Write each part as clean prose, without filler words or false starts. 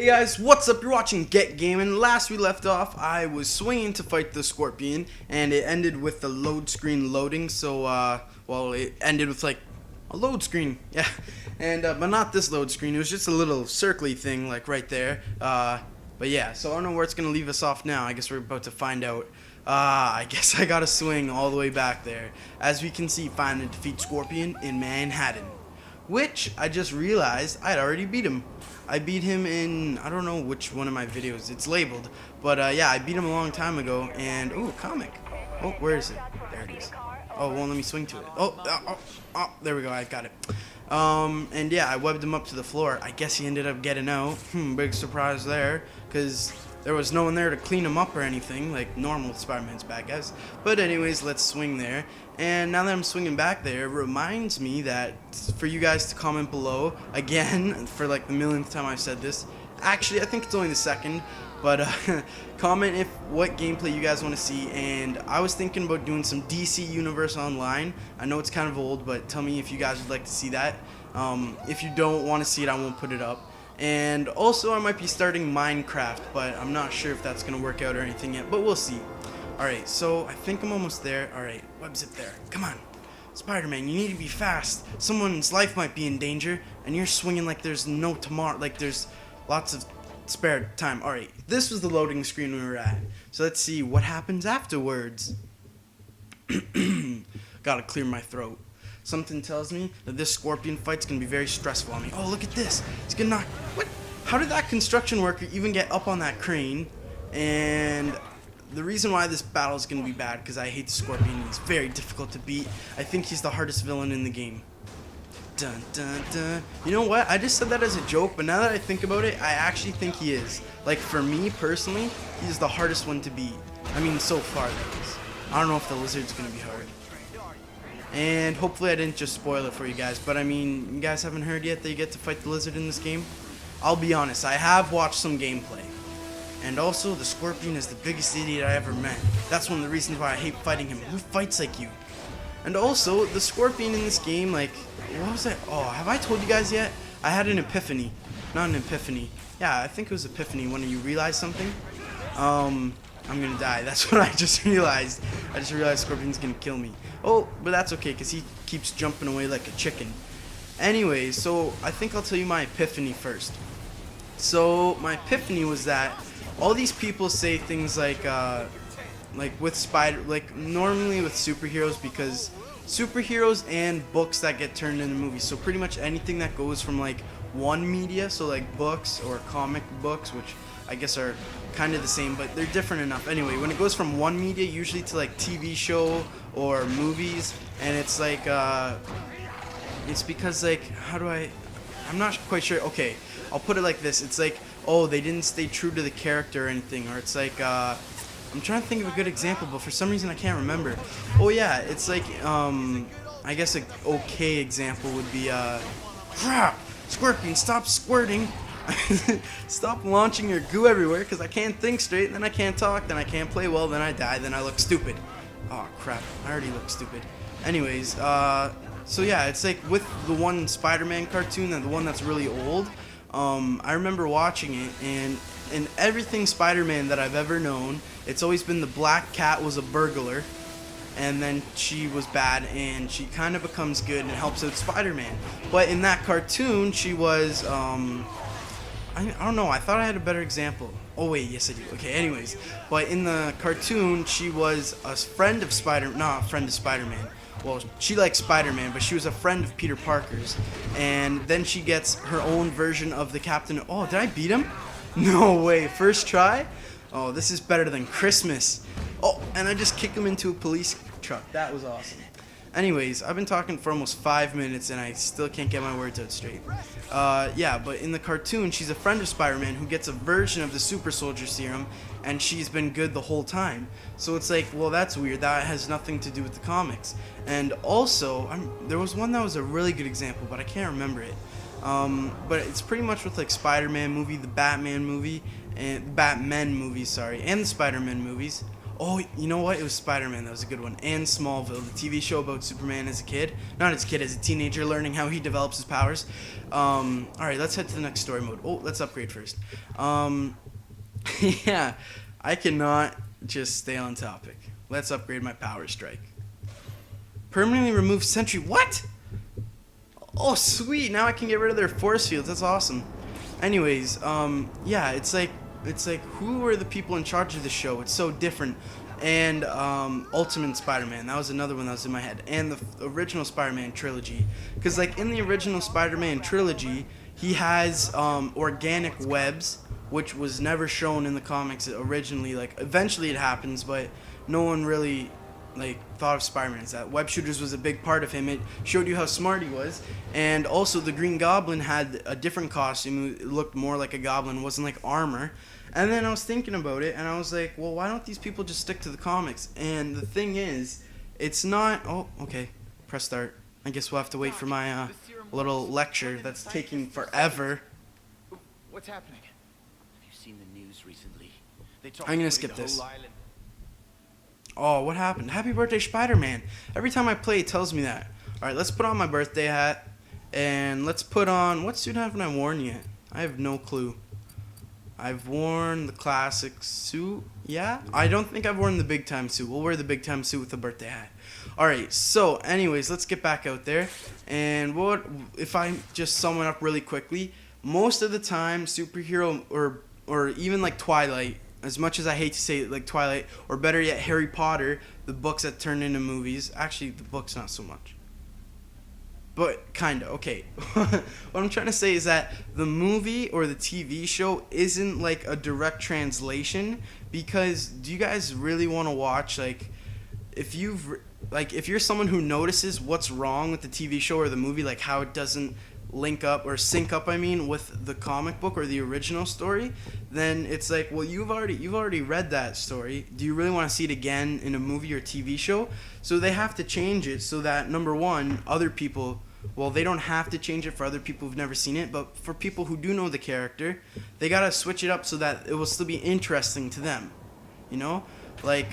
Hey guys, what's up? You're watching Get Gaming. Last we left off, I was swinging to fight the Scorpion, and it ended with the load screen loading. So, well, it ended with like a load screen, yeah. And but not this load screen. It was just a little circly thing, like right there. But yeah, so I don't know where it's gonna leave us off now. I guess we're about to find out. I guess I gotta swing all the way back there. As we can see, finally defeat Scorpion in Manhattan, which I just realized I'd already beat him. I beat him in, I don't know which one of my videos it's labeled, but yeah, I beat him a long time ago. And ooh, comic. Oh, where is it? There it is. Oh, won't let me swing to it. Oh, there we go. I got it. And yeah, I webbed him up to the floor. I guess he ended up getting out. Big surprise there, because there was no one there to clean him up or anything, like normal Spider-Man's bad guys. But anyways, let's swing there. And now that I'm swinging back there, it reminds me that for you guys to comment below, again, for like the millionth time I've said this. Actually, I think it's only the second, but comment if what gameplay you guys want to see. And I was thinking about doing some DC Universe Online. I know it's kind of old, but tell me if you guys would like to see that. If you don't want to see it, I won't put it up. And also, I might be starting Minecraft, but I'm not sure if that's going to work out or anything yet, but we'll see. Alright, so I think I'm almost there. Alright, web zip there. Come on. Spider-Man, you need to be fast. Someone's life might be in danger, and you're swinging like there's no tomorrow, like there's lots of spare time. Alright, this was the loading screen we were at. So let's see what happens afterwards. Gotta clear my throat. Something tells me that this Scorpion fight's gonna be very stressful on me. Oh, look at this. It's gonna knock. What? How did that construction worker even get up on that crane? And the reason why this battle is gonna be bad, because I hate the Scorpion. He's very difficult to beat. I think he's the hardest villain in the game. Dun dun dun. You know what? I just said that as a joke, but now that I think about it, I actually think he is. Like, for me personally, he's the hardest one to beat. I mean, so far, that is. I don't know if the Lizard's gonna be hard. And hopefully I didn't just spoil it for you guys, but I mean, you guys haven't heard yet that you get to fight the Lizard in this game? I'll be honest, I have watched some gameplay. And also, the Scorpion is the biggest idiot I ever met. That's one of the reasons why I hate fighting him. Who fights like you? And also, the Scorpion in this game, like, what was that? Oh, have I told you guys yet? I had an epiphany. Not an epiphany. Yeah, I think it was epiphany when you realize something. I'm gonna die. That's what I just realized. I just realized Scorpion's gonna kill me. Oh, but that's okay, because he keeps jumping away like a chicken. Anyways, so I think I'll tell you my epiphany first. So, my epiphany was that all these people say things like with normally with superheroes, because superheroes and books that get turned into movies. So pretty much anything that goes from like one media, so like books or comic books, which I guess are kind of the same, but they're different enough. Anyway, when it goes from one media, usually to like TV show or movies, and it's like it's because like I'm not quite sure. Okay, I'll put it like this. It's like, oh, they didn't stay true to the character or anything, or it's like I'm trying to think of a good example, but for some reason I can't remember. Oh yeah, it's like I guess an okay example would be crap, Scorpion, stop squirting. Stop launching your goo everywhere, because I can't think straight, then I can't talk, then I can't play well, then I die, then I look stupid. Oh crap, I already look stupid. Anyways, so yeah, it's like with the one Spider-Man cartoon and the one that's really old, I remember watching it, and in everything Spider-Man that I've ever known, it's always been the Black Cat was a burglar, and then she was bad, and she kind of becomes good and helps out Spider-Man. But in that cartoon, she was, I don't know, I thought I had a better example. Oh wait, yes I do. Okay, anyways. But in the cartoon, she was a friend of Spider-Man. Well, she likes Spider-Man, but she was a friend of Peter Parker's. And then she gets her own version of the Captain. Oh, did I beat him? No way, first try? Oh, this is better than Christmas. Oh, and I just kicked him into a police truck. That was awesome. Anyways, I've been talking for almost 5 minutes and I still can't get my words out straight. Yeah, but in the cartoon, she's a friend of Spider-Man who gets a version of the Super Soldier Serum, and she's been good the whole time. So it's like, well, that's weird. That has nothing to do with the comics. And also, there was one that was a really good example, but I can't remember it. But it's pretty much with like Spider-Man movie, the Batman movie, and and the Spider-Man movies. Oh, you know what? It was Spider-Man. That was a good one. And Smallville, the TV show about Superman as a kid. Not as a kid, as a teenager, learning how he develops his powers. All right, let's head to the next story mode. Oh, let's upgrade first. Yeah, I cannot just stay on topic. Let's upgrade my power strike. Permanently remove Sentry. What? Oh, sweet. Now I can get rid of their force fields. That's awesome. Anyways, yeah, it's like who are the people in charge of the show? It's so different. And Ultimate Spider-Man, that was another one that was in my head. And the original Spider-Man trilogy, because like in the original Spider-Man trilogy, he has organic webs, which was never shown in the comics originally. Like eventually it happens, but no one really like thought of Spider-Man as that. Web shooters was a big part of him. It showed you how smart he was. And also the Green Goblin had a different costume. It looked more like a goblin. It wasn't like armor. And then I was thinking about it and I was like, well, why don't these people just stick to the comics? And the thing is, it's not... Oh, okay. Press start. I guess we'll have to wait for my little lecture that's taking forever. What's happening? Have you seen the news recently? I'm gonna skip this. Oh, what happened? Happy birthday, Spider-Man. Every time I play, it tells me that. Alright, let's put on my birthday hat. And let's put on... What suit haven't I worn yet? I have no clue. I've worn the classic suit. Yeah? I don't think I've worn the big time suit. We'll wear the big time suit with the birthday hat. Alright, so anyways, let's get back out there. And what if I just sum it up really quickly? Most of the time, superhero or even like Twilight, as much as I hate to say it, like Twilight, or better yet, Harry Potter, the books that turned into movies. Actually, the books not so much. But kinda, okay. What I'm trying to say is that the movie or the TV show isn't like a direct translation, because do you guys really want to watch, like, if you're someone who notices what's wrong with the TV show or the movie, like how it doesn't link up or sync up, with the comic book or the original story, then it's like, well, you've already read that story. Do you really want to see it again in a movie or TV show? So they have to change it so that, number one, other people, well, they don't have to change it for other people who've never seen it, but for people who do know the character, they gotta switch it up so that it will still be interesting to them. You know, like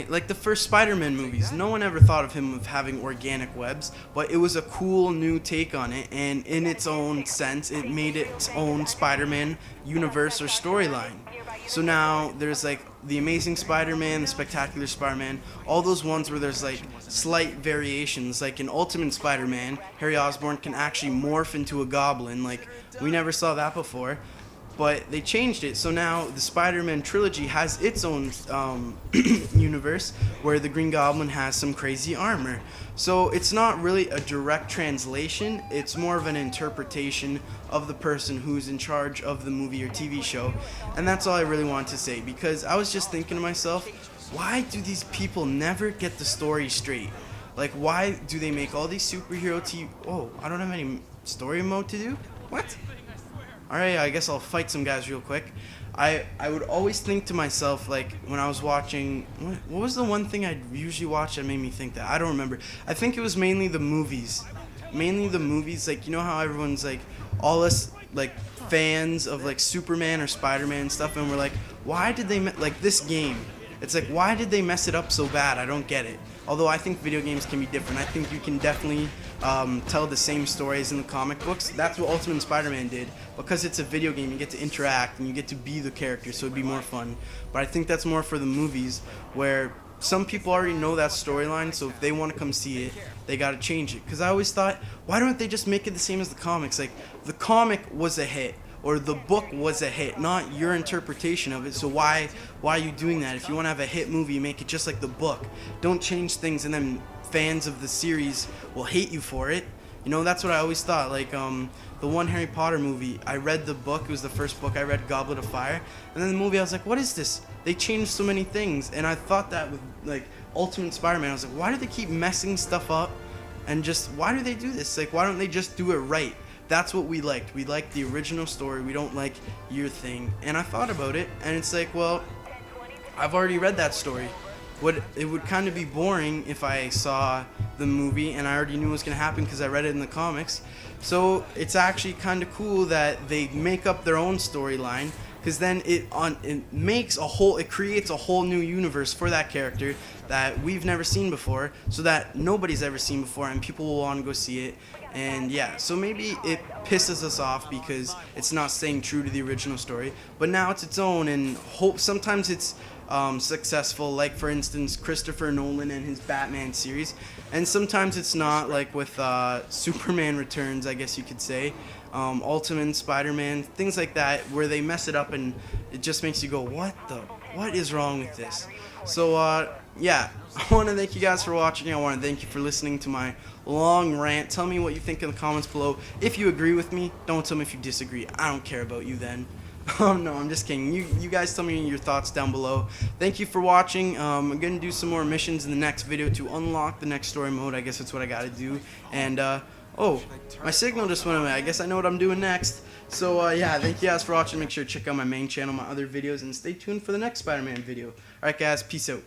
like the first Spider-Man movies. No one ever thought of him of having organic webs, but it was a cool new take on it, and in its own sense, it made its own Spider-Man universe or storyline. So now there's like the Amazing Spider-Man, the Spectacular Spider-Man, all those ones where there's like slight variations. Like in Ultimate Spider-Man, Harry Osborn can actually morph into a goblin. Like we never saw that before. But they changed it, so now the Spider-Man trilogy has its own universe where the Green Goblin has some crazy armor. So it's not really a direct translation, it's more of an interpretation of the person who's in charge of the movie or TV show. And that's all I really wanted to say, because I was just thinking to myself, why do these people never get the story straight? Like, why do they make all these superhero Oh, I don't have any story mode to do? What? Alright, I guess I'll fight some guys real quick. I would always think to myself, like, when I was watching... What was the one thing I usually watch that made me think that? I don't remember. I think it was mainly the movies. Mainly the movies, like, you know how everyone's, like, all us, like, fans of, like, Superman or Spider-Man and stuff, and we're like, why did they... Like, this game. It's like, why did they mess it up so bad? I don't get it. Although I think video games can be different. I think you can definitely tell the same stories in the comic books. That's what Ultimate Spider-Man did. Because it's a video game, you get to interact and you get to be the character, so it'd be more fun. But I think that's more for the movies, where some people already know that storyline, so if they want to come see it, they gotta change it. Because I always thought, why don't they just make it the same as the comics? Like, the comic was a hit, or the book was a hit, not your interpretation of it. So why are you doing that? If you want to have a hit movie, make it just like the book. Don't change things and then fans of the series will hate you for it. You know, that's what I always thought. Like, the one Harry Potter movie, I read the book, it was the first book I read, Goblet of Fire, and then the movie I was like, what is this? They changed so many things, and I thought that with, like, Ultimate Spider-Man, I was like, why do they keep messing stuff up, and just, why do they do this? Like, why don't they just do it right? That's what we liked. We liked the original story, we don't like your thing. And I thought about it, and it's like, well, I've already read that story. It would kind of be boring if I saw the movie and I already knew what was going to happen because I read it in the comics. So it's actually kind of cool that they make up their own storyline because then it creates a whole new universe for that character that we've never seen before, so that nobody's ever seen before, and people will want to go see it. And yeah, so maybe it pisses us off because it's not staying true to the original story, but now it's its own, and sometimes it's successful, like for instance Christopher Nolan and his Batman series, and sometimes it's not, like with Superman Returns, I guess you could say, Ultimate Spider-Man, things like that, where they mess it up and it just makes you go, what is wrong with this? So yeah, I want to thank you guys for watching. I want to thank you for listening to my long rant. Tell me what you think in the comments below. If you agree with me, don't tell me if you disagree. I don't care about you then. Oh no, I'm just kidding. You guys tell me your thoughts down below. Thank you for watching. I'm gonna do some more missions in the next video to unlock the next story mode. I guess that's what I gotta do. And oh, my signal just went away. I guess I know what I'm doing next. So yeah, thank you guys for watching. Make sure to check out my main channel, my other videos, and stay tuned for the next Spider-Man video. Alright guys, peace out.